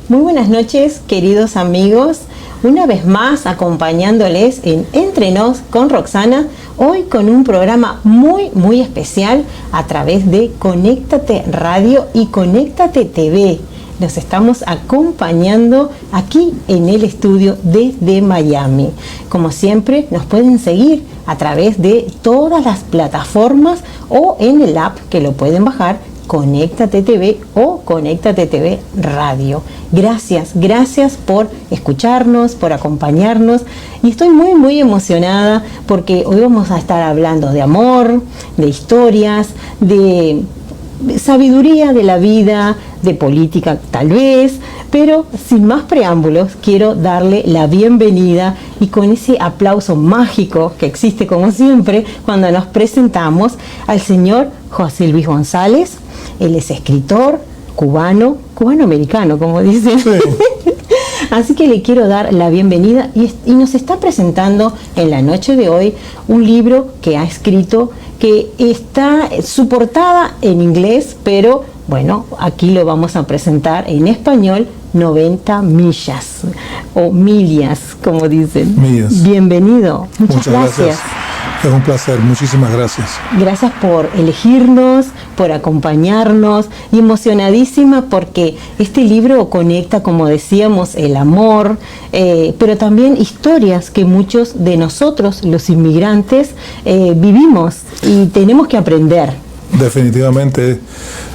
Muy buenas noches, queridos amigos. Una vez más acompañándoles en Entre Nos con Roxana, hoy con un programa muy especial a través de Conéctate Radio y Conéctate TV. Nos estamos acompañando aquí en el estudio desde Miami. Como siempre, nos pueden seguir a través de todas las plataformas o en el app que lo pueden bajar, Conéctate TV o Conéctate TV Radio. Gracias por escucharnos, por acompañarnos, y estoy muy emocionada porque hoy vamos a estar hablando de amor, de historias, de sabiduría de la vida, de política tal vez, pero sin más preámbulos quiero darle la bienvenida y con ese aplauso mágico que existe como siempre cuando nos presentamos al señor José Luis González. Él es escritor cubano-americano, como dicen. Sí. Así que le quiero dar la bienvenida y nos está presentando en la noche de hoy un libro que ha escrito, que está su portada en inglés, pero bueno, aquí lo vamos a presentar en español, 90 millas o millas, como dicen. Millas. Bienvenido. Muchas gracias. Es un placer, muchísimas gracias. Gracias por elegirnos, por acompañarnos, y emocionadísima porque este libro conecta, como decíamos, el amor, pero también historias que muchos de nosotros, los inmigrantes, vivimos y tenemos que aprender. Definitivamente.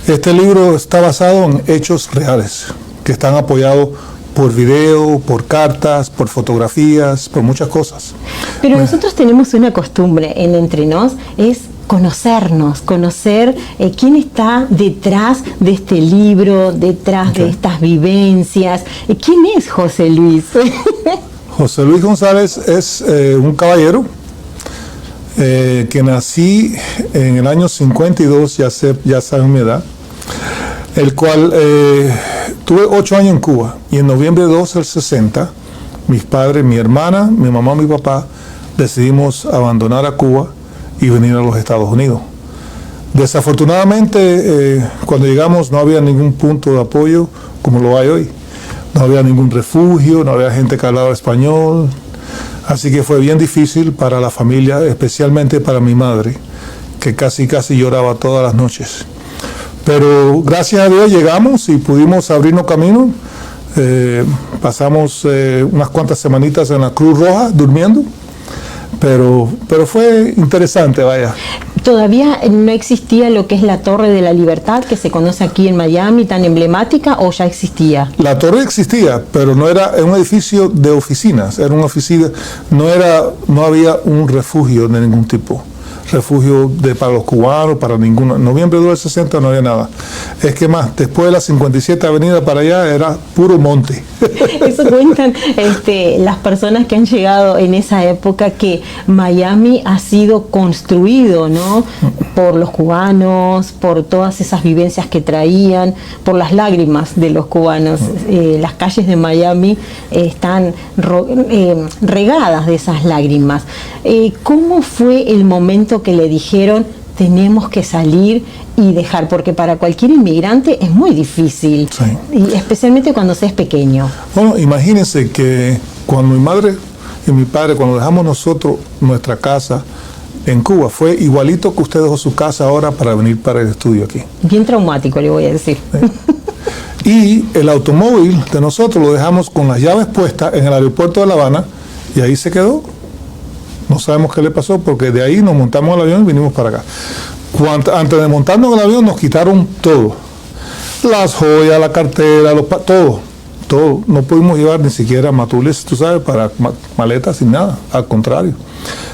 Este libro está basado en hechos reales, que están apoyados por video, por cartas, por fotografías, por muchas cosas. Pero nosotros tenemos una costumbre en Entre Nos, es conocernos, conocer quién está detrás de este libro, detrás de estas vivencias. ¿Quién es José Luis? José Luis González es un caballero que nací en el año 52, ya saben mi edad, el cual tuve 8 años en Cuba, y en noviembre 2 del 60, mis padres, mi hermana, mi mamá y mi papá decidimos abandonar a Cuba y venir a los Estados Unidos. Desafortunadamente, cuando llegamos no había ningún punto de apoyo como lo hay hoy. No había ningún refugio, no había gente que hablaba español, así que fue bien difícil para la familia, especialmente para mi madre, que casi lloraba todas las noches. Pero gracias a Dios llegamos y pudimos abrirnos camino. Pasamos unas cuantas semanitas en la Cruz Roja durmiendo, pero fue interesante, vaya. ¿Todavía no existía lo que es la Torre de la Libertad, que se conoce aquí en Miami, tan emblemática, o ya existía? La torre existía, pero no era un edificio de oficinas, era una oficina, no había un refugio de ningún tipo. Refugio para los cubanos, para ninguno. En noviembre del 60 no había nada. Es que más, después de la 57 Avenida para allá era puro monte. Eso cuentan las personas que han llegado en esa época, que Miami ha sido construido, ¿no?, por los cubanos, por todas esas vivencias que traían, por las lágrimas de los cubanos. Las calles de Miami están regadas de esas lágrimas. ¿Cómo fue el momento que le dijeron tenemos que salir y dejar? Porque para cualquier inmigrante es muy difícil, sí, y especialmente cuando se es pequeño. Bueno, imagínense que cuando mi madre y mi padre, cuando dejamos nosotros nuestra casa en Cuba, fue igualito que usted dejó su casa ahora para venir para el estudio aquí. Bien traumático, le voy a decir. Y el automóvil de nosotros lo dejamos con las llaves puestas en el aeropuerto de La Habana, y ahí se quedó. No sabemos qué le pasó, porque de ahí nos montamos al avión y vinimos para acá. Antes de montarnos en el avión nos quitaron todo. Las joyas, la cartera, todo. No pudimos llevar ni siquiera matules, tú sabes, para maletas, sin nada. Al contrario.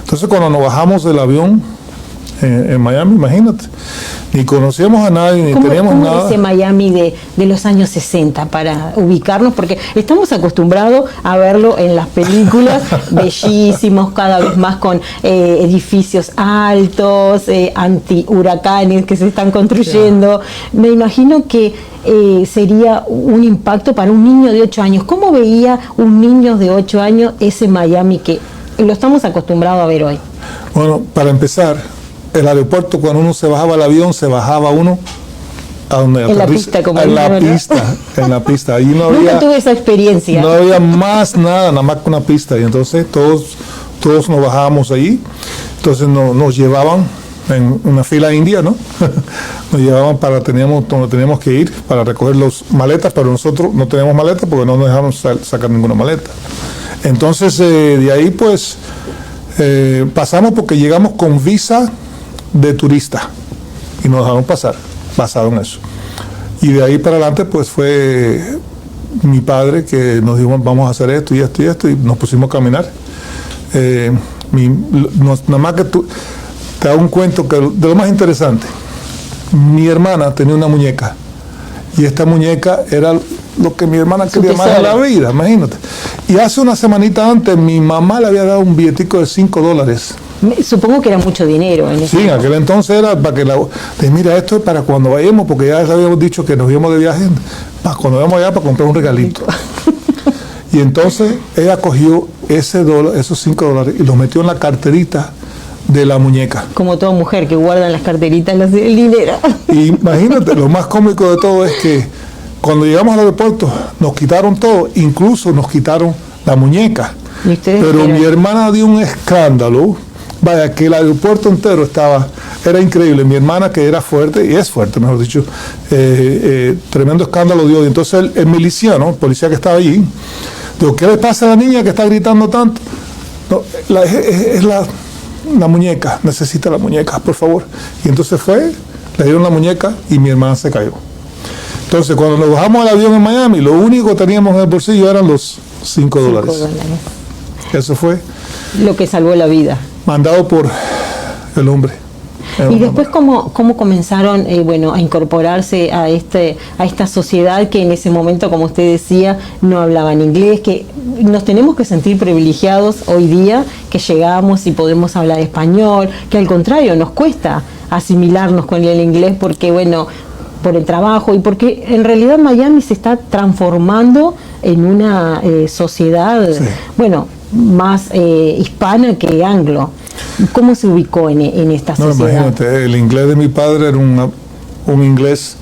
Entonces cuando nos bajamos del avión en Miami, imagínate, ni conocíamos a nadie, ni teníamos nada. ¿Cómo es ese Miami de los años 60 para ubicarnos? Porque estamos acostumbrados a verlo en las películas, bellísimos, cada vez más con edificios altos, anti-huracanes que se están construyendo. Yeah. Me imagino que sería un impacto para un niño de 8 años. ¿Cómo veía un niño de 8 años ese Miami que lo estamos acostumbrados a ver hoy? Bueno, para empezar, el aeropuerto, cuando uno se bajaba del avión, se bajaba uno a donde en la aterriza, pista, como en la dijeron, ¿no? pista, en la pista. Ahí no Nunca había, tuve esa experiencia. no había más nada más que una pista. Y entonces todos nos bajábamos ahí. Entonces nos llevaban en una fila india, ¿no? Nos llevaban donde teníamos que ir para recoger las maletas, pero nosotros no teníamos maletas porque no nos dejaron sacar ninguna maleta. Entonces de ahí pues pasamos porque llegamos con visa de turista y nos dejaron pasar, basado en eso. Y de ahí para adelante pues fue mi padre que nos dijo vamos a hacer esto y esto y esto y nos pusimos a caminar. Nada más que te hago un cuento que de lo más interesante. Mi hermana tenía una muñeca y esta muñeca era lo que mi hermana quería más en la vida, imagínate. Y hace una semanita antes mi mamá le había dado un billetico de $5. Supongo que era mucho dinero. Sí, en aquel entonces era para que mira, esto es para cuando vayamos, porque ya les habíamos dicho que nos íbamos de viaje, para cuando vayamos allá para comprar un regalito. Y entonces ella cogió esos $5 y los metió en la carterita de la muñeca. Como toda mujer que guarda en las carteritas el dinero. Y imagínate, lo más cómico de todo es que cuando llegamos al aeropuerto nos quitaron todo, incluso nos quitaron la muñeca. Pero mi hermana dio un escándalo, vaya, que el aeropuerto entero era increíble. Mi hermana, que era fuerte, y es fuerte, mejor dicho, tremendo escándalo dio. Y entonces el miliciano, el policía que estaba allí, dijo, ¿qué le pasa a la niña que está gritando tanto? No, es la muñeca, necesita la muñeca, por favor. Y entonces le dieron la muñeca y mi hermana se cayó. Entonces, cuando nos bajamos al avión en Miami, lo único que teníamos en el bolsillo eran los $5. Eso fue lo que salvó la vida. Mandado por el hombre. Y después, ¿cómo comenzaron a incorporarse a esta sociedad que en ese momento, como usted decía, no hablaban inglés? Que nos tenemos que sentir privilegiados hoy día que llegamos y podemos hablar español, que al contrario nos cuesta asimilarnos con el inglés porque, por el trabajo y porque en realidad Miami se está transformando en una sociedad, sí, más hispana que anglo. ¿Cómo se ubicó en esta sociedad? Imagínate, el inglés de mi padre era un inglés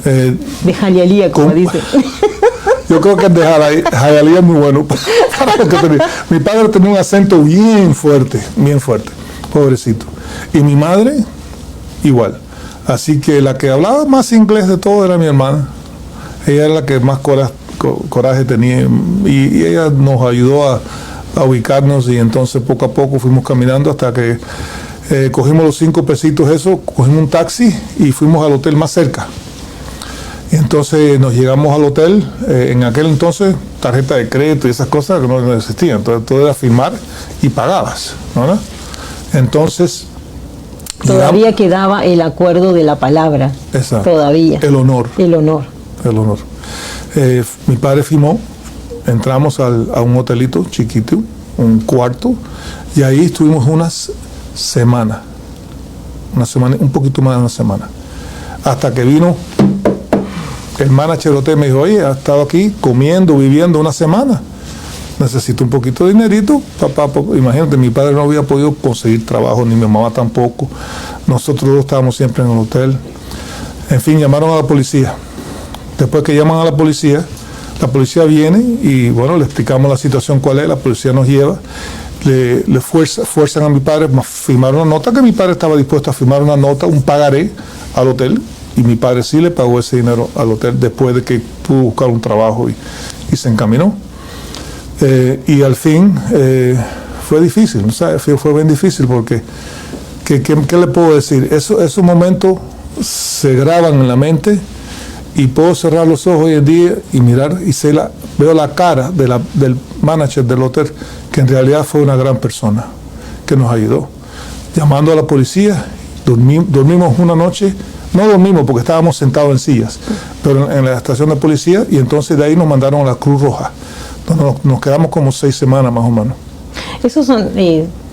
de Jalialía, como dice. Yo creo que el de Jalialía es muy bueno para lo que tenía. Mi padre tenía un acento bien fuerte, pobrecito. Y mi madre, igual. Así que la que hablaba más inglés de todo era mi hermana. Ella era la que más coraje tenía y ella nos ayudó a ubicarnos y entonces poco a poco fuimos caminando hasta que cogimos los 5 pesitos cogimos un taxi y fuimos al hotel más cerca. Y entonces nos llegamos al hotel, en aquel entonces tarjeta de crédito y esas cosas que no existían, entonces todo era firmar y pagabas, ¿no? Entonces todavía quedaba el acuerdo de la palabra. Exacto. Todavía. El honor. Mi padre firmó. Entramos a un hotelito chiquito, un cuarto, y ahí estuvimos una semana, un poquito más de una semana, hasta que vino el manager del hotel y me dijo, oye, ha estado aquí comiendo, viviendo una semana, necesito un poquito de dinerito, papá. Imagínate, mi padre no había podido conseguir trabajo, ni mi mamá tampoco, nosotros dos estábamos siempre en el hotel. En fin, llamaron a la policía. Después que llaman a la policía viene y le explicamos la situación cuál es, la policía nos lleva, le fuerzan a mi padre a firmar una nota, que mi padre estaba dispuesto a firmar una nota, un pagaré al hotel, y mi padre sí le pagó ese dinero al hotel después de que pudo buscar un trabajo y se encaminó. Y al fin fue difícil, fue bien difícil porque, ¿qué le puedo decir? Esos momentos se graban en la mente. Y puedo cerrar los ojos hoy en día y mirar y veo la cara del manager del hotel, que en realidad fue una gran persona, que nos ayudó. Llamando a la policía, dormimos una noche, no dormimos porque estábamos sentados en sillas, pero en la estación de policía, y entonces de ahí nos mandaron a la Cruz Roja, donde nos quedamos como 6 semanas más o menos. Esos son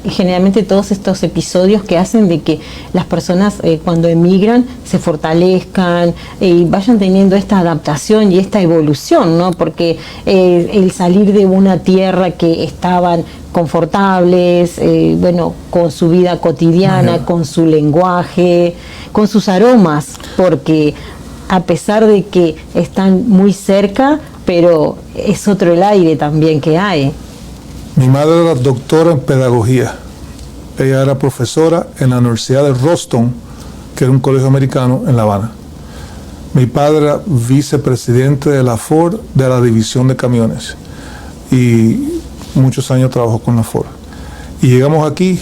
generalmente todos estos episodios que hacen de que las personas cuando emigran se fortalezcan y vayan teniendo esta adaptación y esta evolución, ¿no? Porque el salir de una tierra que estaban confortables, bueno, con su vida cotidiana, con su lenguaje, con sus aromas, porque a pesar de que están muy cerca, pero es otro el aire también que hay. Mi madre era doctora en pedagogía. Ella era profesora en la Universidad de Ruston, que era un colegio americano en La Habana. Mi padre era vicepresidente de la Ford, de la división de camiones. Y muchos años trabajó con la Ford. Y llegamos aquí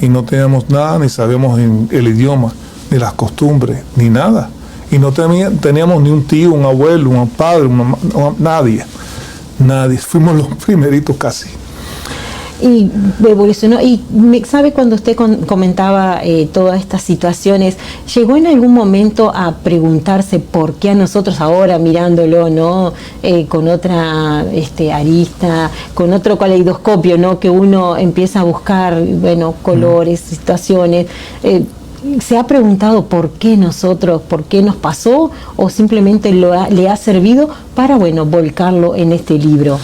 y no teníamos nada, ni sabíamos el idioma, ni las costumbres, ni nada. Y no teníamos ni un tío, un abuelo, un padre, nadie. Nadie. Fuimos los primeritos casi. Y evolucionó. Y sabe, cuando usted comentaba todas estas situaciones, ¿llegó en algún momento a preguntarse por qué a nosotros ahora, mirándolo, ¿no? Con otra arista, con otro caleidoscopio, ¿no? Que uno empieza a buscar, bueno, colores, situaciones. ¿Se ha preguntado por qué nosotros, por qué nos pasó, o simplemente le ha servido para, bueno, volcarlo en este libro?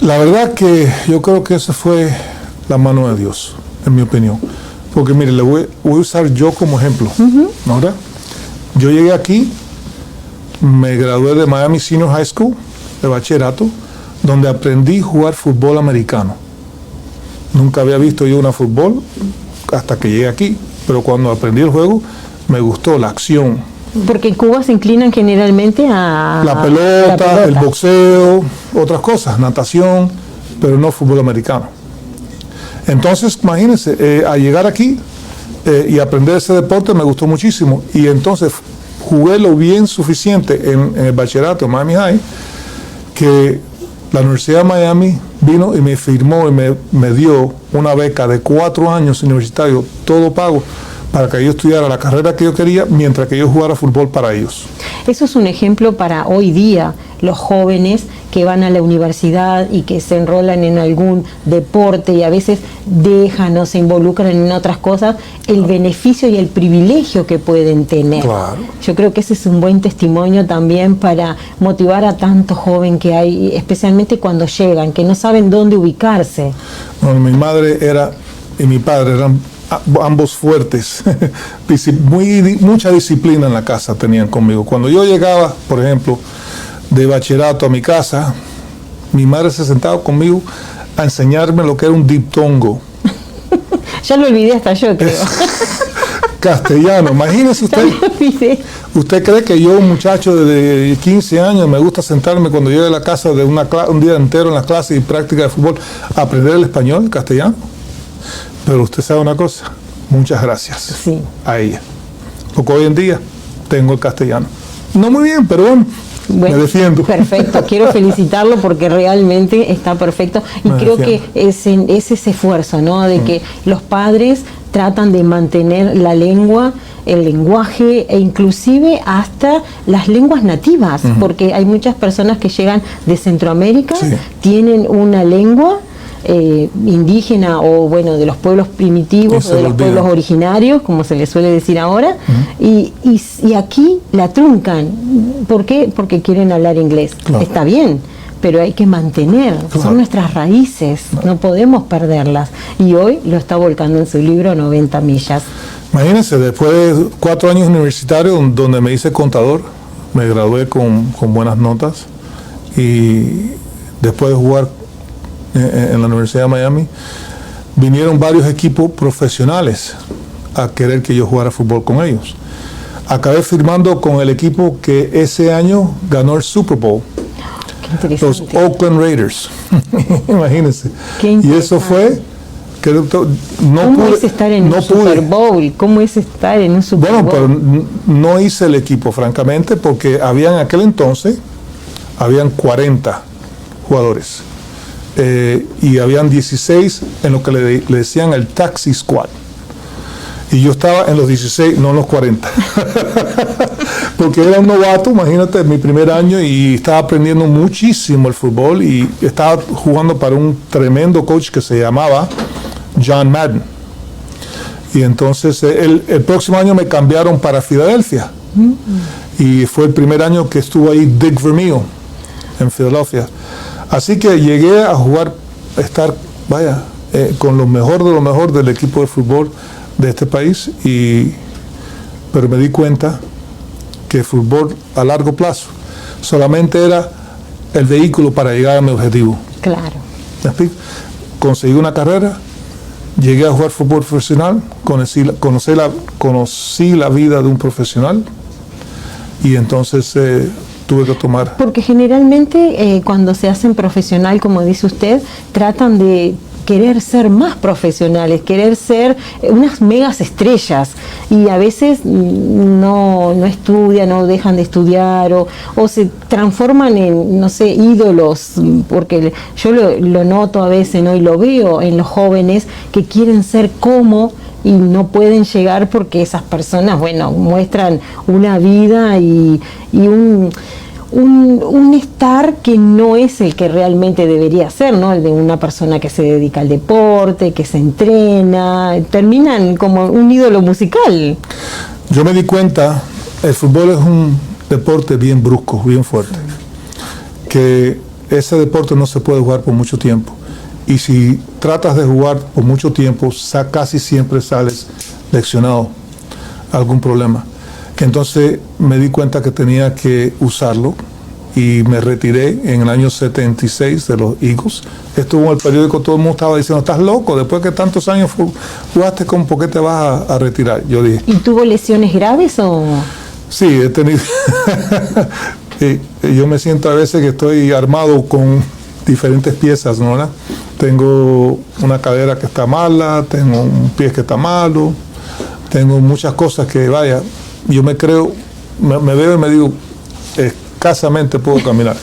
La verdad que yo creo que esa fue la mano de Dios, en mi opinión. Porque mire, le voy a usar yo como ejemplo, ¿no? Yo llegué aquí, me gradué de Miami Senior High School, de bachillerato, donde aprendí a jugar fútbol americano. Nunca había visto yo una fútbol hasta que llegué aquí, pero cuando aprendí el juego me gustó la acción. Porque en Cuba se inclinan generalmente a la pelota, el boxeo, otras cosas, natación, pero no fútbol americano. Entonces, imagínense, al llegar aquí y aprender ese deporte me gustó muchísimo, y entonces jugué lo bien suficiente en el bachillerato en Miami High, que la Universidad de Miami vino y me firmó y me dio una beca de 4 años universitario, todo pago, para que yo estudiara la carrera que yo quería mientras que yo jugara fútbol para ellos. Eso es un ejemplo para hoy día, los jóvenes que van a la universidad y que se enrolan en algún deporte y a veces dejan o se involucran en otras cosas, el beneficio y el privilegio que pueden tener. Claro. Yo creo que ese es un buen testimonio también para motivar a tanto joven que hay, especialmente cuando llegan, que no saben dónde ubicarse. Bueno, mi madre y mi padre eran ambos fuertes, mucha disciplina en la casa tenían conmigo. Cuando yo llegaba, por ejemplo, de bachillerato a mi casa, mi madre se sentaba conmigo a enseñarme lo que era un diptongo. Ya lo olvidé hasta yo, creo. Castellano, imagínese usted. ¿Usted cree que yo, un muchacho de 15 años, me gusta sentarme cuando llegue a la casa de un día entero en las clases y práctica de fútbol, a aprender el español, el castellano? Pero usted sabe una cosa, muchas gracias sí. a ella. Porque hoy en día tengo el castellano. No muy bien, pero bueno, me defiendo. Perfecto, quiero felicitarlo porque realmente está perfecto. Y creo que es ese esfuerzo, ¿no? De que los padres tratan de mantener la lengua, el lenguaje e inclusive hasta las lenguas nativas, porque hay muchas personas que llegan de Centroamérica, tienen una lengua indígena o bueno de los pueblos primitivos o de los pueblos originarios, como se les suele decir ahora, y aquí la truncan. ¿Por qué? Porque quieren hablar inglés. Claro. Está bien, pero hay que mantener, son nuestras raíces, no podemos perderlas. Y hoy lo está volcando en su libro 90 millas. Imagínense, después de 4 años universitarios donde me hice contador, me gradué con buenas notas, y después de jugar en la Universidad de Miami, vinieron varios equipos profesionales a querer que yo jugara fútbol con ellos. Acabé firmando con el equipo que ese año ganó el Super Bowl, los Oakland Raiders. Imagínense. Y eso fue que ¿Cómo es estar en un Super Bowl? ¿Cómo es estar en un Super Bowl? Bueno, pero no hice el equipo, francamente, porque en aquel entonces habían 40 jugadores. Y habían 16 en lo que le decían el taxi squad. Y yo estaba en los 16, no en los 40. Porque era un novato, imagínate, mi primer año, y estaba aprendiendo muchísimo el fútbol y estaba jugando para un tremendo coach que se llamaba John Madden. Y entonces el próximo año me cambiaron para Filadelfia. Y fue el primer año que estuvo ahí Dick Vermeil en Filadelfia. Así que llegué a jugar, a estar, con lo mejor de lo mejor del equipo de fútbol de este país, pero me di cuenta que el fútbol a largo plazo solamente era el vehículo para llegar a mi objetivo. Claro. Conseguí una carrera, llegué a jugar fútbol profesional, conocí la vida de un profesional y entonces tuve que tomar. Porque generalmente cuando se hacen profesional, como dice usted, tratan de querer ser más profesionales, querer ser unas megas estrellas y a veces no estudian o dejan de estudiar o se transforman en, no sé, ídolos, porque yo lo noto a veces, ¿no? Y lo veo en los jóvenes que quieren ser como y no pueden llegar porque esas personas, bueno, muestran una vida y un estar que no es el que realmente debería ser, ¿no? El de una persona que se dedica al deporte, que se entrena, terminan como un ídolo musical. Yo me di cuenta, el fútbol es un deporte bien brusco, bien fuerte, que ese deporte no se puede jugar por mucho tiempo. Y si tratas de jugar por mucho tiempo, casi siempre sales lesionado, algún problema. Entonces me di cuenta que tenía que usarlo y me retiré en el año 76 de los Eagles. Estuvo en el periódico, todo el mundo estaba diciendo, estás loco, después que tantos años jugaste, ¿por qué te vas a retirar? Yo dije. ¿Y tuvo lesiones graves o...? Sí, he tenido. Yo me siento a veces que estoy armado con diferentes piezas, ¿no? Tengo una cadera que está mala, tengo un pie que está malo, tengo muchas cosas que, yo me creo, me veo y me digo, escasamente puedo caminar.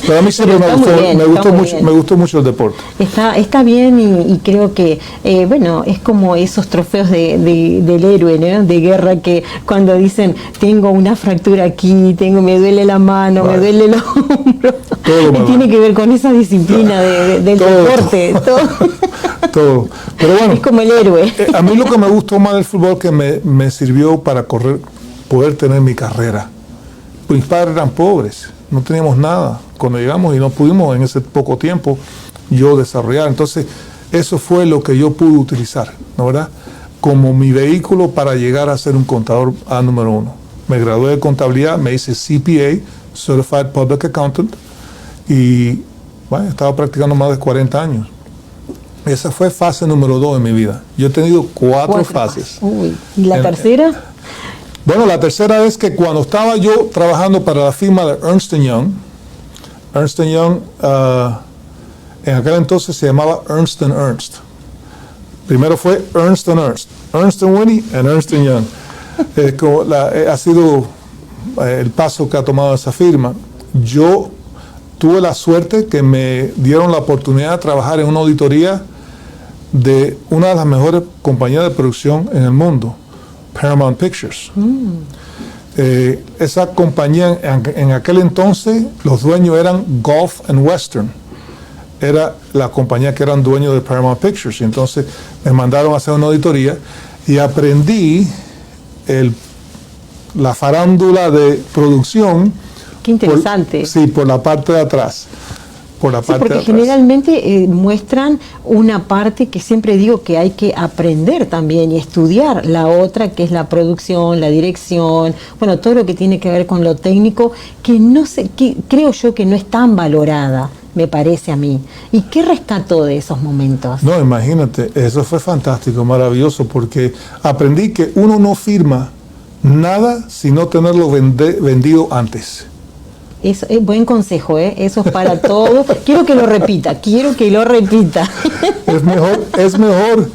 Pero a mí siempre me gustó mucho el deporte. Está bien y creo que, es como esos trofeos del héroe, ¿no? De guerra, que cuando dicen, tengo una fractura aquí, me duele la mano, me duele el hombro. Y tiene que ver con esa disciplina del deporte. Todo. Pero bueno, es como el héroe. A mí lo que me gustó más del fútbol que me sirvió para poder tener mi carrera. Pues mis padres eran pobres, no teníamos nada cuando llegamos y no pudimos en ese poco tiempo yo desarrollar. Entonces eso fue lo que yo pude utilizar, ¿no, verdad? Como mi vehículo para llegar a ser un contador número 1. Me gradué de contabilidad, me hice CPA, Certified Public Accountant, y he estado practicando más de 40 años. Esa fue fase número 2 en mi vida. Yo he tenido 4 fases. Uy. ¿Y la tercera? Bueno, la tercera es que cuando estaba yo trabajando para la firma de Ernst Young, en aquel entonces se llamaba Ernst & Ernst. Primero fue Ernst & Ernst, Ernst & Winnie y Ernst & Young. Ha sido el paso que ha tomado esa firma. Yo tuve la suerte que me dieron la oportunidad de trabajar en una auditoría de una de las mejores compañías de producción en el mundo, Paramount Pictures. Esa compañía en aquel entonces los dueños eran Gulf and Western, era la compañía que eran dueños de Paramount Pictures, y entonces me mandaron a hacer una auditoría y aprendí la farándula de producción. Qué interesante. Por la parte de atrás. Porque generalmente muestran una parte que siempre digo que hay que aprender también y estudiar, la otra que es la producción, la dirección, todo lo que tiene que ver con lo técnico, que creo yo que no es tan valorada, me parece a mí. ¿Y qué rescató de esos momentos? No, imagínate, eso fue fantástico, maravilloso, porque aprendí que uno no firma nada sino tenerlo vendido antes. Es buen consejo, eso es para todos. Quiero que lo repita. Es mejor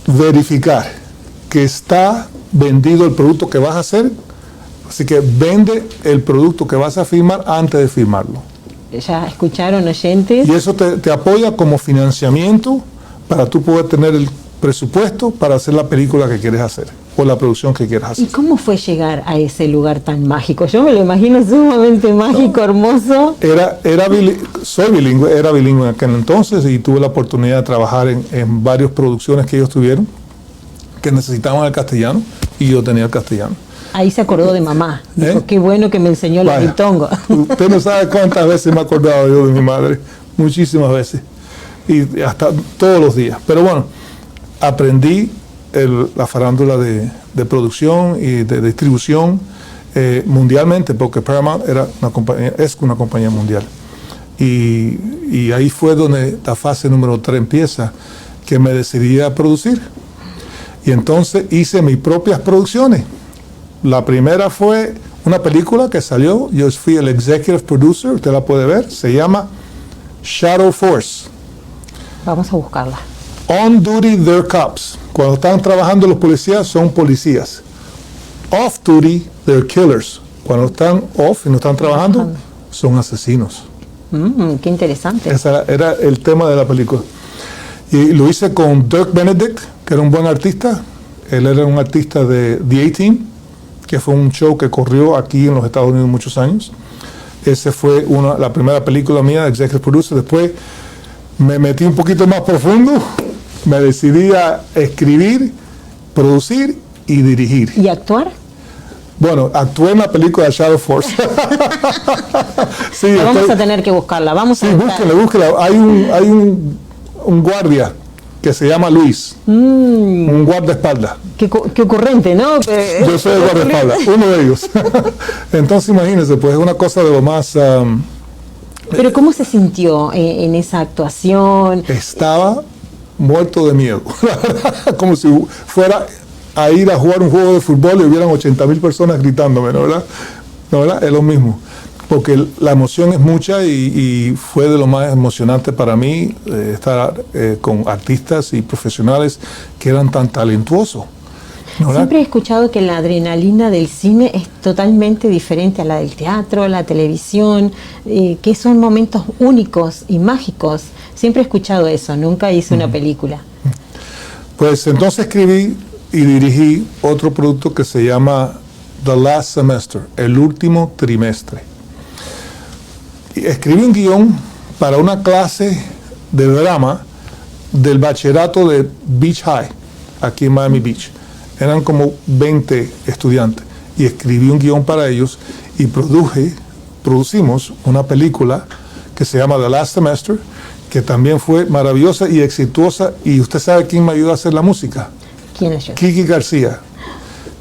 verificar que está vendido el producto que vas a hacer, así que vende el producto que vas a firmar antes de firmarlo. Ya escucharon, oyentes. Y eso te apoya como financiamiento para tú poder tener el presupuesto para hacer la película que quieres hacer o la producción que quieras hacer. ¿Y cómo fue llegar a ese lugar tan mágico? Yo me lo imagino sumamente mágico, hermoso. Soy bilingüe, era bilingüe en aquel entonces y tuve la oportunidad de trabajar en varias producciones que ellos tuvieron que necesitaban el castellano y yo tenía el castellano. Ahí se acordó de mamá. Dijo, qué bueno que me enseñó la bitongo. Usted no sabe cuántas veces me he acordado yo de mi madre. Muchísimas veces. Y hasta todos los días. Pero bueno, aprendí la farándula de producción y de distribución mundialmente, porque Paramount es una compañía mundial. Y ahí fue donde la fase número 3 empieza, que me decidí a producir. Y entonces hice mis propias producciones. La primera fue una película que salió, yo fui el executive producer, usted la puede ver, se llama Shadow Force. Vamos a buscarla. On duty, they're cops. Cuando están trabajando los policías, son policías. Off duty, they're killers. Cuando están off y no están trabajando, son asesinos. Qué interesante. Ese era el tema de la película. Y lo hice con Dirk Benedict, que era un buen artista. Él era un artista de The A-Team, que fue un show que corrió aquí en los Estados Unidos muchos años. Esa fue la primera película mía de executive producer. Después me metí un poquito más profundo, me decidí a escribir, producir y dirigir. ¿Y actuar? Bueno, actué en la película de Shadow Force. Sí, vamos a tener que buscarla. Vamos a búsquela. Hay un guardia que se llama Luis, un guardaespaldas. Qué ocurrente, ¿no? Yo soy el guardaespaldas, uno de ellos. Entonces imagínense, pues es una cosa de lo más... Pero ¿cómo se sintió en esa actuación? Estaba muerto de miedo, como si fuera a ir a jugar un juego de fútbol y hubieran 80,000 personas gritándome, ¿no verdad? ¿No verdad? Es lo mismo, porque la emoción es mucha y fue de lo más emocionante para mí estar con artistas y profesionales que eran tan talentuosos. ¿No Siempre he escuchado que la adrenalina del cine es totalmente diferente a la del teatro, a la televisión, que son momentos únicos y mágicos. Siempre he escuchado eso, nunca hice una película. Pues entonces escribí y dirigí otro producto que se llama The Last Semester, el último trimestre. Y escribí un guión para una clase de drama del bachillerato de Beach High, aquí en Miami Beach. Eran como 20 estudiantes y escribí un guión para ellos y producimos una película que se llama The Last Semester, que también fue maravillosa y exitosa. Y usted sabe quién me ayudó a hacer la música. ¿Quién es yo? Kiki García.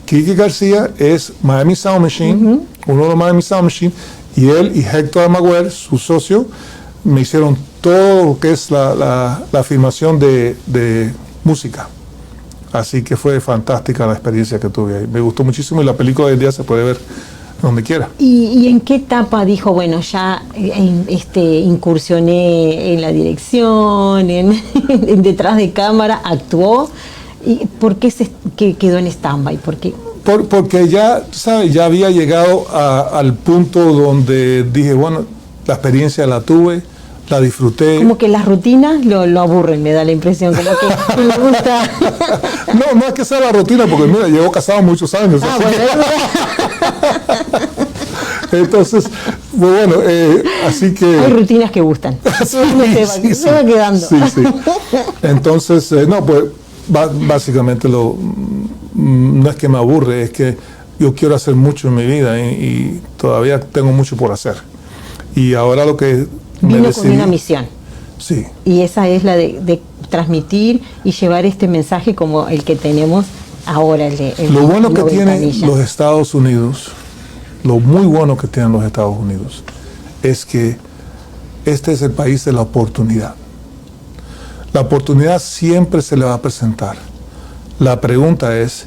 Kiki García es Miami Sound Machine, uno de los Miami Sound Machine, y él y Héctor Maguer, su socio, me hicieron todo lo que es la filmación de música. Así que fue fantástica la experiencia que tuve ahí. Me gustó muchísimo y la película hoy en día se puede ver donde quiera. ¿Y en qué etapa dijo, bueno, ya incursioné en la dirección, en detrás de cámara, actuó? ¿Y por qué quedó en stand-by? ¿Por qué? Porque ya, ¿sabes? Ya había llegado al punto donde dije, bueno, la experiencia la tuve, la disfruté. Como que las rutinas lo aburren, me da la impresión, como que me gusta. No es que sea la rutina, porque mira, llevo casado muchos años. Entonces, bueno, así que... Hay rutinas que gustan. Se va quedando. Sí. Entonces, pues básicamente no es que me aburre, es que yo quiero hacer mucho en mi vida y todavía tengo mucho por hacer. Y ahora lo que... Vino con una misión. Sí. Y esa es la de transmitir y llevar este mensaje como el que tenemos ahora. Lo bueno que tienen los Estados Unidos, lo muy bueno que tienen los Estados Unidos, es que este es el país de la oportunidad. La oportunidad siempre se le va a presentar. La pregunta es,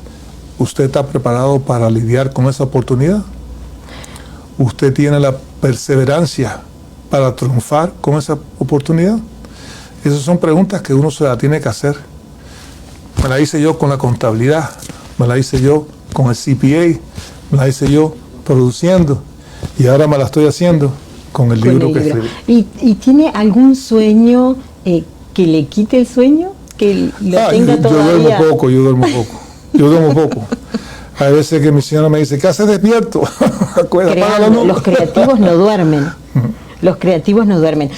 ¿usted está preparado para lidiar con esa oportunidad? ¿Usted tiene la perseverancia para triunfar con esa oportunidad? Esas son preguntas que uno se la tiene que hacer. Me la hice yo con la contabilidad, me la hice yo con el CPA, me la hice yo produciendo y ahora me la estoy haciendo con el libro que escribí. ¿Y tiene algún sueño que le quite el sueño? que lo tenga yo todavía. duermo poco. Hay veces que mi señora me dice, ¿qué haces despierto? Creando, los creativos no duermen. Los creativos no duermen.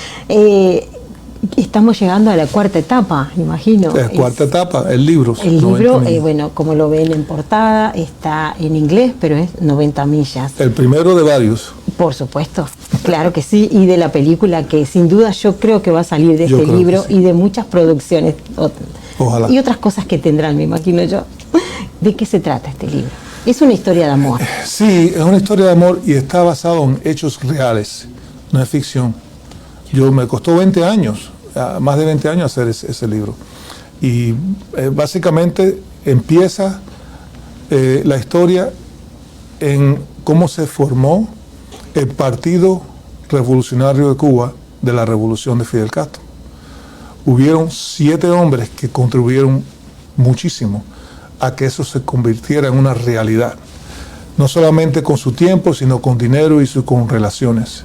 Estamos llegando a la cuarta etapa, imagino. La cuarta etapa, el libro. El libro, bueno, como lo ven en portada, está en inglés, pero es 90 millas. El primero de varios. Por supuesto, claro que sí, y de la película que sin duda yo creo que va a salir de este libro y de muchas producciones. Ojalá. Y otras cosas que tendrán, me imagino yo. ¿De qué se trata este libro? Es una historia de amor. Sí, es una historia de amor y está basado en hechos reales, no es ficción. Me costó 20 años, más de 20 años hacer ese libro. Y básicamente empieza la historia en cómo se formó el Partido Revolucionario de Cuba de la Revolución de Fidel Castro. Hubieron 7 hombres que contribuyeron muchísimo a que eso se convirtiera en una realidad. No solamente con su tiempo, sino con dinero y con relaciones.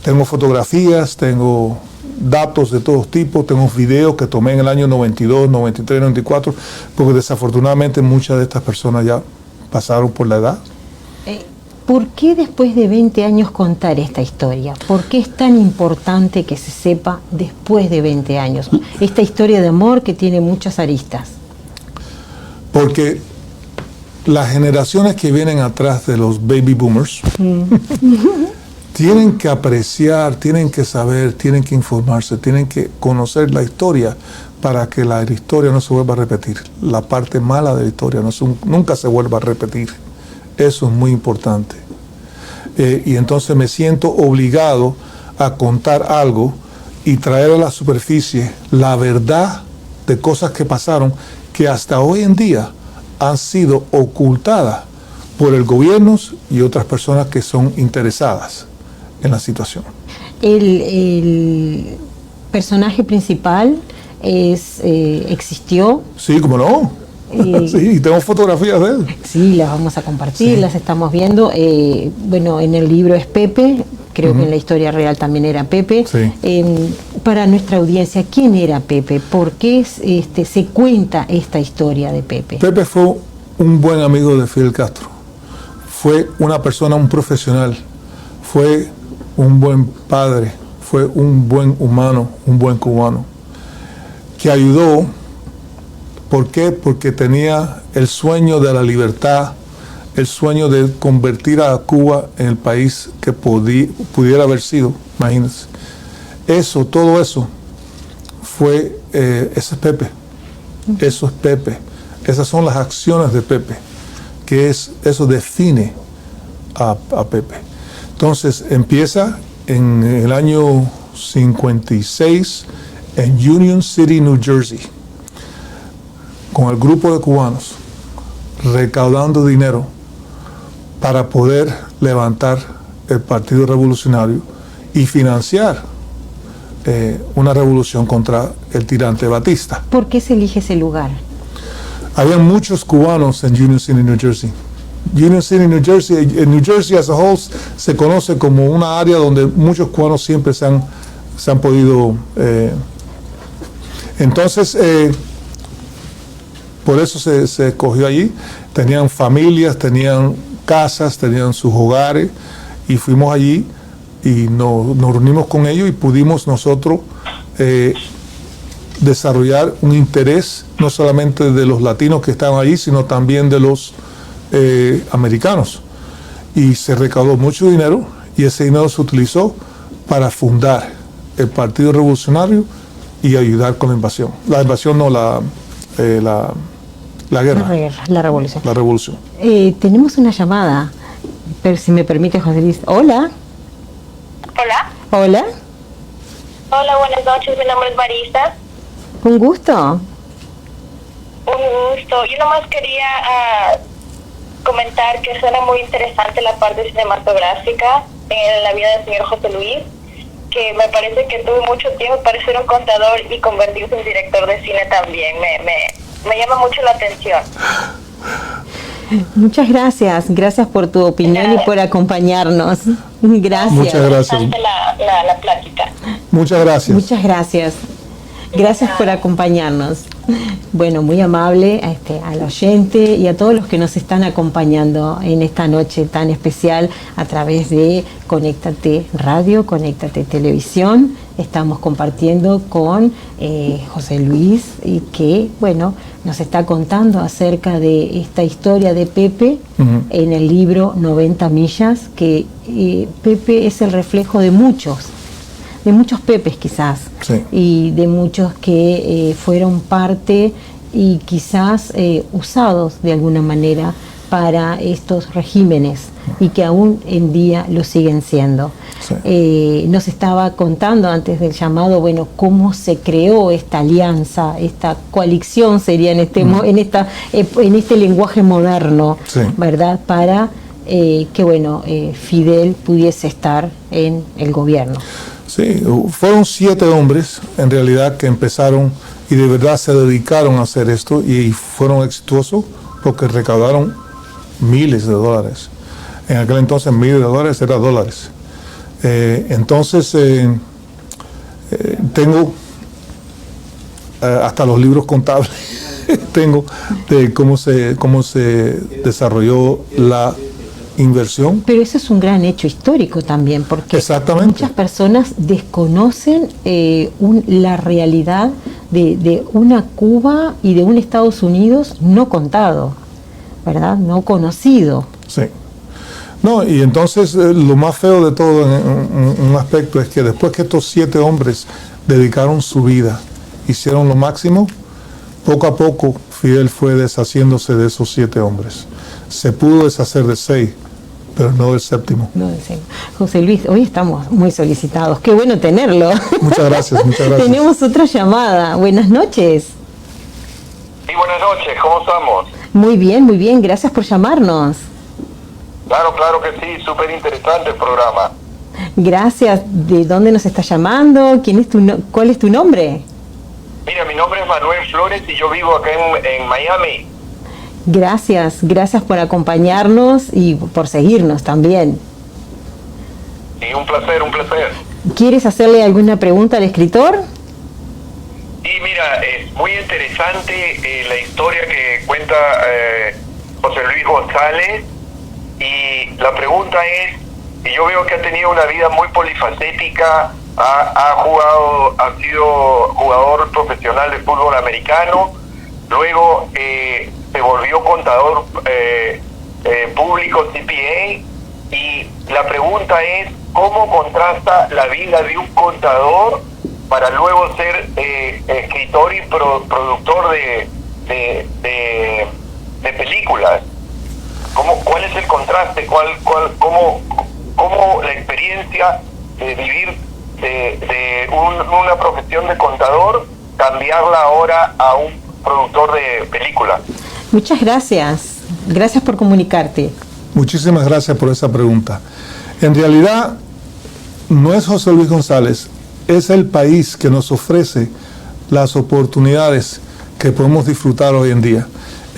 Tengo fotografías, tengo datos de todos tipos, tengo videos que tomé en el año 92, 93, 94, porque desafortunadamente muchas de estas personas ya pasaron por la edad. ¿Por qué después de 20 años contar esta historia? ¿Por qué es tan importante que se sepa después de 20 años? Esta historia de amor que tiene muchas aristas. Porque las generaciones que vienen atrás de los baby boomers tienen que apreciar, tienen que saber, tienen que informarse, tienen que conocer la historia para que la historia no se vuelva a repetir. La parte mala de la historia nunca se vuelva a repetir. Eso es muy importante. Y entonces me siento obligado a contar algo y traer a la superficie la verdad de cosas que pasaron que hasta hoy en día han sido ocultadas por el gobierno y otras personas que son interesadas en la situación. El personaje principal existió. Sí, cómo no. Sí, tengo fotografías de él. Sí, las vamos a compartir, las estamos viendo. Bueno, en el libro es Pepe, creo que en la historia real también era Pepe. Sí. Para nuestra audiencia, ¿quién era Pepe? ¿Por qué se cuenta esta historia de Pepe? Pepe fue un buen amigo de Fidel Castro. Fue una persona, un profesional. Fue un buen padre. Fue un buen humano, un buen cubano. Que ayudó. ¿Por qué? Porque tenía el sueño de la libertad, el sueño de convertir a Cuba en el país que pudiera haber sido, imagínense. Todo eso fue, ese es Pepe, eso es Pepe, esas son las acciones de Pepe, eso define a Pepe. Entonces empieza en el año 56 en Union City, New Jersey, con el grupo de cubanos recaudando dinero para poder levantar el Partido Revolucionario y financiar una revolución contra el tirante Batista. ¿Por qué se elige ese lugar? Había muchos cubanos en Union City, New Jersey. Union City, New Jersey, en New Jersey as a whole se conoce como una área donde muchos cubanos siempre se han podido... entonces, por eso se escogió allí. Tenían familias, tenían casas, tenían sus hogares, y fuimos allí y nos reunimos con ellos y pudimos nosotros desarrollar un interés no solamente de los latinos que estaban allí, sino también de los americanos. Y se recaudó mucho dinero y ese dinero se utilizó para fundar el Partido Revolucionario y ayudar con la invasión. La invasión no, la guerra. La revolución. La revolución. Tenemos una llamada, pero si me permite, José Luis. Hola. Hola. Hola. Hola, buenas noches. Mi nombre es Marisa. Un gusto. Un gusto. Yo nomás quería comentar que suena muy interesante la parte cinematográfica en la vida del señor José Luis, que me parece que tuvo mucho tiempo para ser un contador y convertirse en director de cine también. Me llama mucho la atención. Muchas gracias. Gracias por tu opinión y por acompañarnos. Gracias. Muchas gracias. La plática. Muchas gracias. Muchas gracias. Gracias por acompañarnos. Bueno, muy amable al oyente y a todos los que nos están acompañando en esta noche tan especial a través de Conéctate Radio, Conéctate Televisión. Estamos compartiendo con José Luis y que, bueno, nos está contando acerca de esta historia de Pepe en el libro 90 millas, que Pepe es el reflejo de muchos Pepes quizás, sí, y de muchos que fueron parte y quizás usados de alguna manera para estos regímenes y que aún en día lo siguen siendo. Sí. Nos estaba contando antes del llamado, bueno, cómo se creó esta alianza, esta coalición sería en este lenguaje moderno, sí, ¿verdad? Para que, bueno, Fidel pudiese estar en el gobierno. Sí, fueron 7 hombres en realidad que empezaron y de verdad se dedicaron a hacer esto y fueron exitosos porque recaudaron miles de dólares. En aquel entonces miles de dólares eran dólares. Entonces tengo hasta los libros contables tengo de cómo se desarrolló la inversión. Pero eso es un gran hecho histórico también, porque muchas personas desconocen la realidad de una Cuba y de un Estados Unidos no contado, ¿verdad? No conocido. Sí. No, y entonces lo más feo de todo en un aspecto es que después que estos 7 hombres dedicaron su vida, hicieron lo máximo, poco a poco Fidel fue deshaciéndose de esos 7 hombres. Se pudo deshacer de 6, pero no del 7º. No del 7º. José Luis, hoy estamos muy solicitados. Qué bueno tenerlo. Muchas gracias, muchas gracias. Tenemos otra llamada. Buenas noches. Sí, buenas noches. ¿Cómo estamos? Muy bien. Gracias por llamarnos. Claro que sí. Súper interesante el programa. Gracias. ¿De dónde nos está llamando? ¿Cuál es tu nombre? Mira, mi nombre es Manuel Flores y yo vivo acá en Miami. Gracias por acompañarnos y por seguirnos también. Sí, un placer. ¿Quieres hacerle alguna pregunta al escritor? Sí, mira, es muy interesante la historia que cuenta José Luis González, y la pregunta es, y yo veo que ha tenido una vida muy polifacética, ha sido jugador profesional de fútbol americano, luego se volvió contador público, CPA, y la pregunta es, ¿cómo contrasta la vida de un contador para luego ser escritor y productor de películas? ¿Cuál es el contraste? ¿Cómo la experiencia de vivir de una profesión de contador, cambiarla ahora a un productor de películas? Muchas gracias. Gracias por comunicarte. Muchísimas gracias por esa pregunta. En realidad, no es José Luis González, es el país que nos ofrece las oportunidades que podemos disfrutar hoy en día.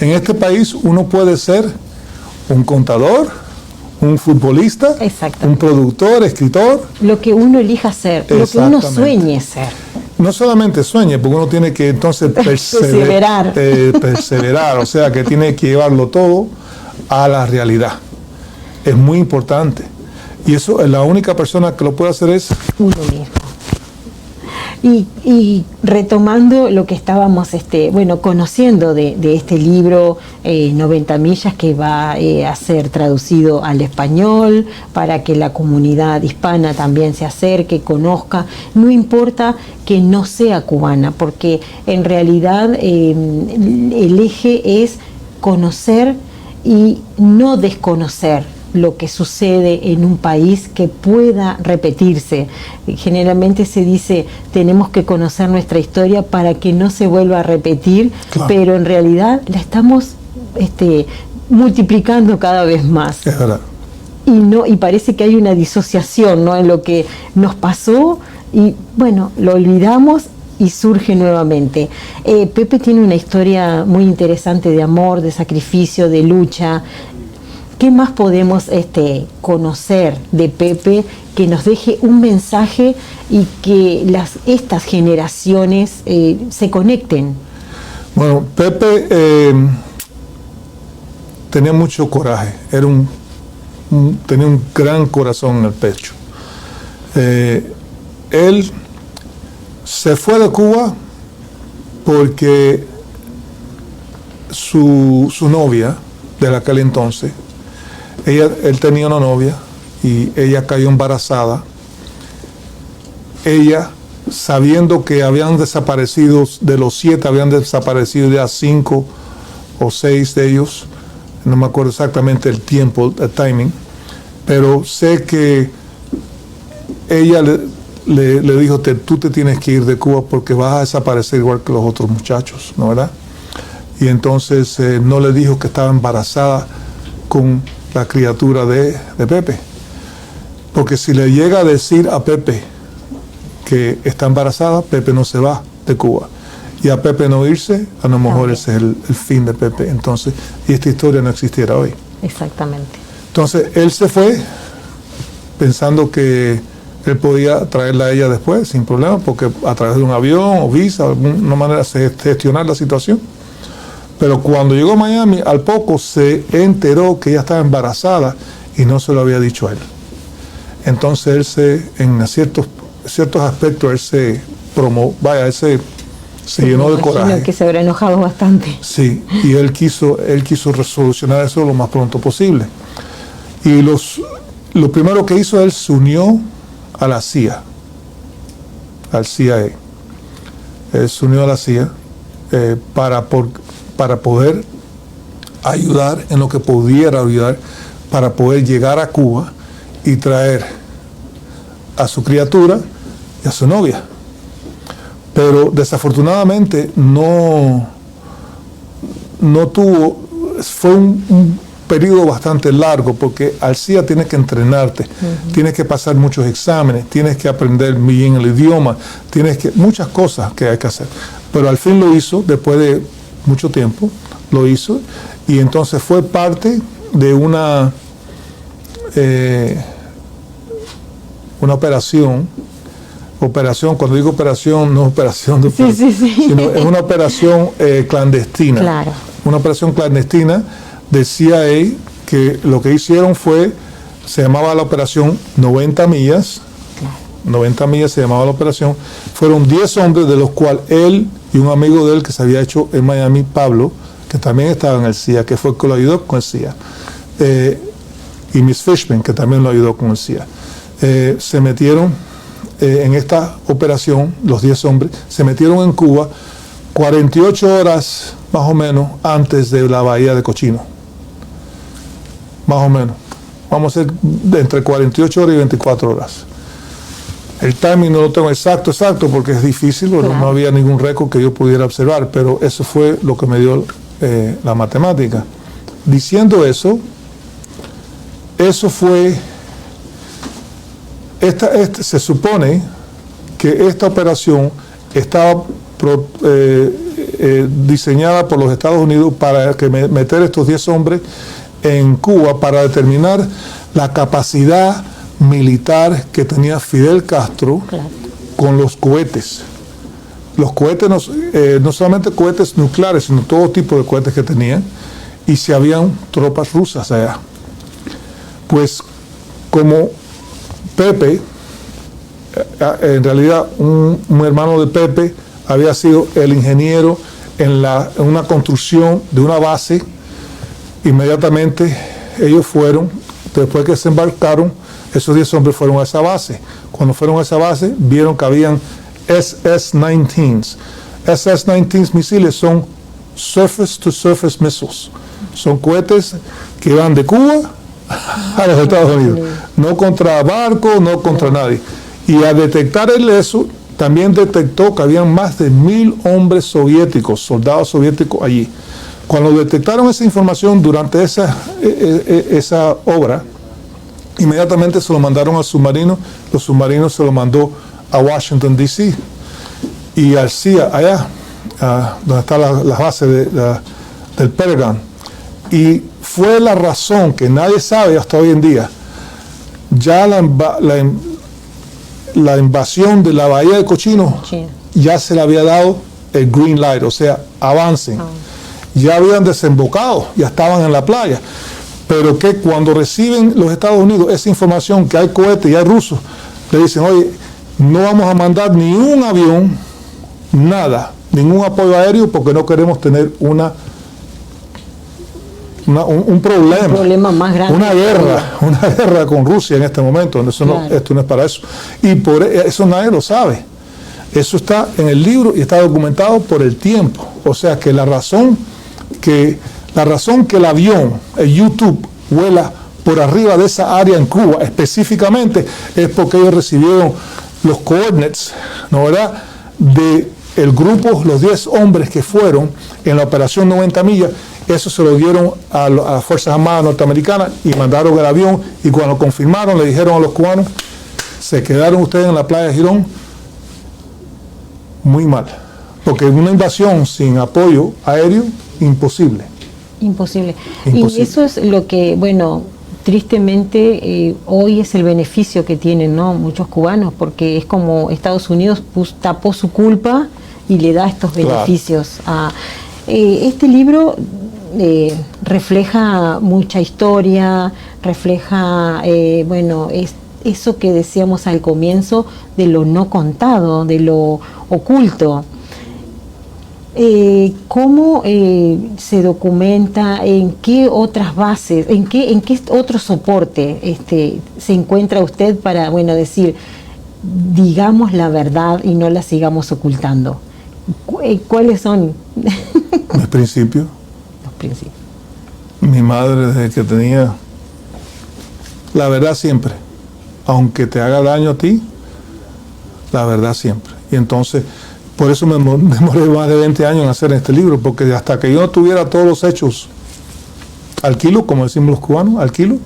En este país uno puede ser un contador, un futbolista, un productor, escritor. Lo que uno elija ser, lo que uno sueñe ser. No solamente sueñe, porque uno tiene que entonces perseverar, o sea que tiene que llevarlo todo a la realidad. Es muy importante. Y eso, la única persona que lo puede hacer es uno mismo. Y retomando lo que estábamos conociendo de este libro 90 millas, que va a ser traducido al español para que la comunidad hispana también se acerque, conozca, no importa que no sea cubana, porque en realidad el eje es conocer y no desconocer lo que sucede en un país que pueda repetirse. Generalmente se dice, tenemos que conocer nuestra historia para que no se vuelva a repetir, claro, pero en realidad la estamos multiplicando cada vez más. Es verdad. Y parece que hay una disociación, ¿no?, en lo que nos pasó y, bueno, lo olvidamos y surge nuevamente. Pepe tiene una historia muy interesante de amor, de sacrificio, de lucha. ¿Qué más podemos conocer de Pepe que nos deje un mensaje y que estas generaciones se conecten? Bueno, Pepe tenía mucho coraje, tenía un gran corazón en el pecho. Él se fue de Cuba porque su novia de aquel entonces, él tenía una novia y ella cayó embarazada. Ella, sabiendo que habían desaparecido, de los 7 habían desaparecido ya 5 o 6 de ellos, no me acuerdo exactamente el tiempo, el timing, pero sé que ella le dijo, tú te tienes que ir de Cuba porque vas a desaparecer igual que los otros muchachos, ¿no verdad? Y entonces no le dijo que estaba embarazada con la criatura de Pepe, porque si le llega a decir a Pepe que está embarazada, Pepe no se va de Cuba. Y a Pepe no irse, a lo mejor ese es el fin de Pepe. Entonces, y esta historia no existiera hoy. Exactamente. Entonces, él se fue pensando que él podía traerla a ella después, sin problema, porque a través de un avión o visa, de alguna manera se gestionar la situación. Pero cuando llegó a Miami, al poco se enteró que ella estaba embarazada y no se lo había dicho a él. Entonces, en ciertos aspectos, él se llenó de coraje. Que se habrá enojado bastante. Sí, y él quiso resolucionar eso lo más pronto posible. Y lo primero que hizo, él se unió a la CIA, al CIA. Él se unió a la CIA para poder ayudar en lo que pudiera ayudar, para poder llegar a Cuba y traer a su criatura y a su novia. Pero desafortunadamente no tuvo, fue un periodo bastante largo, porque al CIA tienes que entrenarte, tienes que pasar muchos exámenes, tienes que aprender bien el idioma, muchas cosas que hay que hacer. Pero al fin lo hizo, después de mucho tiempo, lo hizo, y entonces fue parte de una operación, cuando digo operación, no es operación de sino es una operación clandestina. Claro. Una operación clandestina de CIA, que lo que hicieron se llamaba la operación 90 millas. Claro. 90 millas se llamaba la operación. Fueron 10 hombres, de los cuales él y un amigo de él que se había hecho en Miami, Pablo, que también estaba en el CIA, que fue el que lo ayudó con el CIA. Y Miss Fishman, que también lo ayudó con el CIA. Se metieron en esta operación, los 10 hombres, se metieron en Cuba 48 horas más o menos antes de la bahía de Cochino. Más o menos. Vamos a hacer entre 48 horas y 24 horas. El timing no lo tengo exacto porque es difícil, porque no había ningún récord que yo pudiera observar, pero eso fue lo que me dio la matemática. Diciendo eso fue... se supone que esta operación estaba diseñada por los Estados Unidos para meter estos 10 hombres en Cuba para determinar la capacidad militar que tenía Fidel Castro con los cohetes. Los cohetes, no solamente cohetes nucleares, sino todo tipo de cohetes que tenían, y si habían tropas rusas allá. Pues como Pepe, en realidad un hermano de Pepe había sido el ingeniero en una construcción de una base, inmediatamente ellos fueron, después que se embarcaron, esos 10 hombres fueron a esa base. Cuando fueron a esa base, vieron que habían SS-19s. SS-19 misiles son surface-to-surface missiles. Son cohetes que van de Cuba a los Estados Unidos. No contra barcos, no contra nadie. Y al detectar eso, también detectó que habían más de 1,000 hombres soviéticos, soldados soviéticos allí. Cuando detectaron esa información durante esa obra, inmediatamente se lo mandaron al submarino. Los submarinos se lo mandó a Washington, D.C. y al CIA, allá, donde está la base del Pentagon. Y fue la razón que nadie sabe hasta hoy en día. Ya la invasión de la bahía de Cochino ya se le había dado el green light, o sea, avancen. Ya habían desembocado, ya estaban en la playa. Pero que cuando reciben los Estados Unidos esa información que hay cohetes y hay rusos, le dicen, oye, no vamos a mandar ni un avión, nada, ningún apoyo aéreo, porque no queremos tener un problema. Un problema más grande. Una guerra con Rusia en este momento. Eso no, claro. Esto no es para eso. Y por eso nadie lo sabe. Eso está en el libro y está documentado por el tiempo. O sea que la razón que el avión, el YouTube, vuela por arriba de esa área en Cuba específicamente es porque ellos recibieron los coordinates, ¿no, verdad?, de el grupo, los 10 hombres que fueron en la operación 90 millas. Eso se lo dieron a las Fuerzas Armadas norteamericanas y mandaron el avión, y cuando confirmaron le dijeron a los cubanos, se quedaron ustedes en la playa de Girón muy mal, porque una invasión sin apoyo aéreo, imposible. Imposible. Y eso es lo que, bueno, tristemente hoy es el beneficio que tienen, ¿no?, muchos cubanos, porque es como Estados Unidos tapó su culpa y le da estos beneficios. Claro. Este libro refleja mucha historia, refleja, bueno, eso que decíamos al comienzo de lo no contado, de lo oculto. ¿Cómo se documenta? ¿En qué otras bases? ¿En qué otro soporte se encuentra usted para, bueno, decir, digamos la verdad y no la sigamos ocultando? ¿Cuáles son? Mis principios. Los principios. Mi madre, desde que tenía la verdad siempre, aunque te haga daño a ti, la verdad siempre. Y entonces, por eso me demoré más de 20 años en hacer este libro, porque hasta que yo no tuviera todos los hechos al kilo, como decimos los cubanos, al kilo,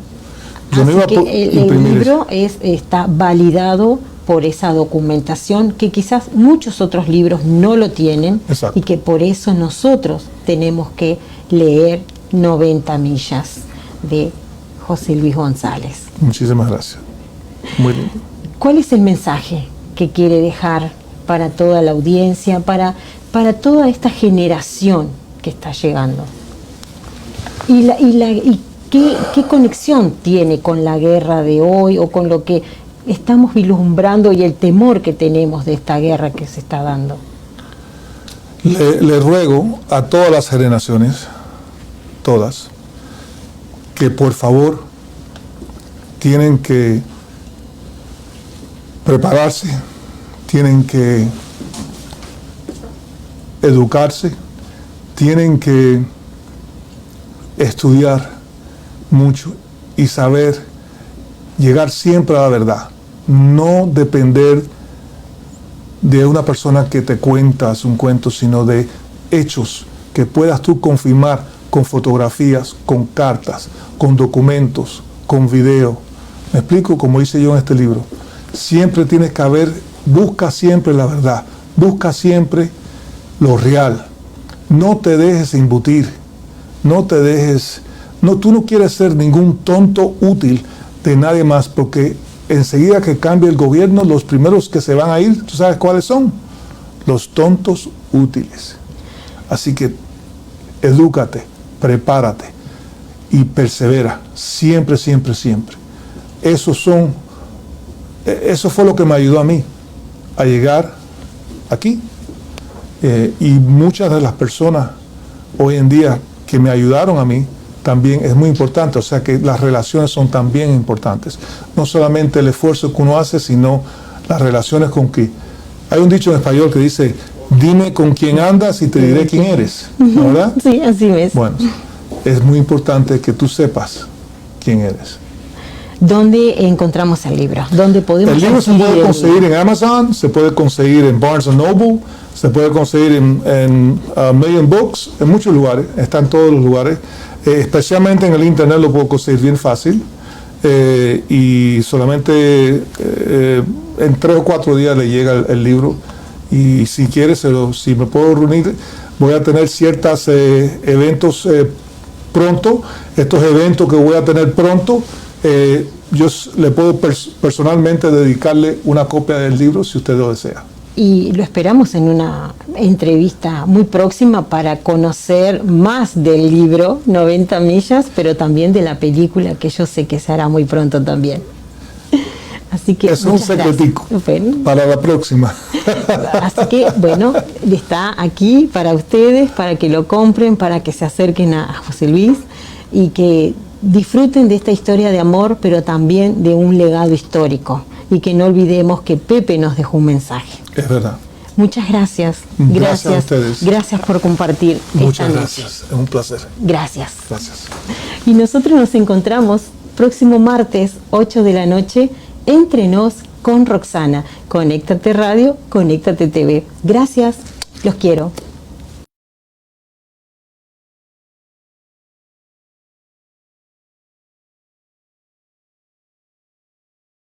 yo no iba a imprimir. El libro está validado por esa documentación que quizás muchos otros libros no lo tienen. Exacto. Y que por eso nosotros tenemos que leer 90 millas de José Luis González. Muchísimas gracias. Muy lindo. ¿Cuál es el mensaje que quiere dejar para toda la audiencia, para toda esta generación que está llegando? ¿Y qué conexión tiene con la guerra de hoy o con lo que estamos vislumbrando y el temor que tenemos de esta guerra que se está dando? Le ruego a todas las generaciones, todas, que por favor tienen que prepararse, tienen que educarse, tienen que estudiar mucho y saber llegar siempre a la verdad, no depender de una persona que te cuentas un cuento, sino de hechos que puedas tú confirmar con fotografías, con cartas, con documentos, con video. Me explico, como hice yo en este libro. Siempre tienes que busca siempre la verdad, busca siempre lo real. No te dejes embutir, tú no quieres ser ningún tonto útil de nadie más, porque enseguida que cambie el gobierno, los primeros que se van a ir, ¿tú sabes cuáles son? Los tontos útiles. Así que edúcate, prepárate y persevera, siempre, siempre, siempre. Eso fue lo que me ayudó a mí a llegar aquí. Y muchas de las personas hoy en día que me ayudaron a mí, también es muy importante. O sea que las relaciones son también importantes. No solamente el esfuerzo que uno hace, sino las relaciones con que... Hay un dicho en español que dice, dime con quién andas y te diré quién eres, ¿no, verdad? Sí, así es. Bueno, es muy importante que tú sepas quién eres. ¿Dónde encontramos el libro? ¿Dónde podemos El libro se puede conseguir en Amazon, se puede conseguir en Barnes & Noble, se puede conseguir en Million Books, en muchos lugares, está en todos los lugares. Especialmente en el internet lo puedo conseguir bien fácil, y solamente en 3 o 4 días le llega el libro. Y si quieres, si me puedo reunir, voy a tener ciertos eventos pronto. Estos eventos que voy a tener pronto, yo le puedo personalmente dedicarle una copia del libro si usted lo desea. y lo esperamos en una entrevista muy próxima para conocer más del libro 90 millas, pero también de la película, que yo sé que se hará muy pronto también. Así que es un secretico para la próxima. Así que, bueno, está aquí para ustedes, para que lo compren, para que se acerquen a José Luis y que disfruten de esta historia de amor, pero también de un legado histórico. Y que no olvidemos que Pepe nos dejó un mensaje. Es verdad. Muchas gracias. Gracias a ustedes. Gracias por compartir. Muchas gracias. Es un placer. Gracias. Gracias. Y nosotros nos encontramos próximo martes, 8 de la noche, Entre Nos con Roxana. Conéctate Radio, Conéctate TV. Gracias. Los quiero.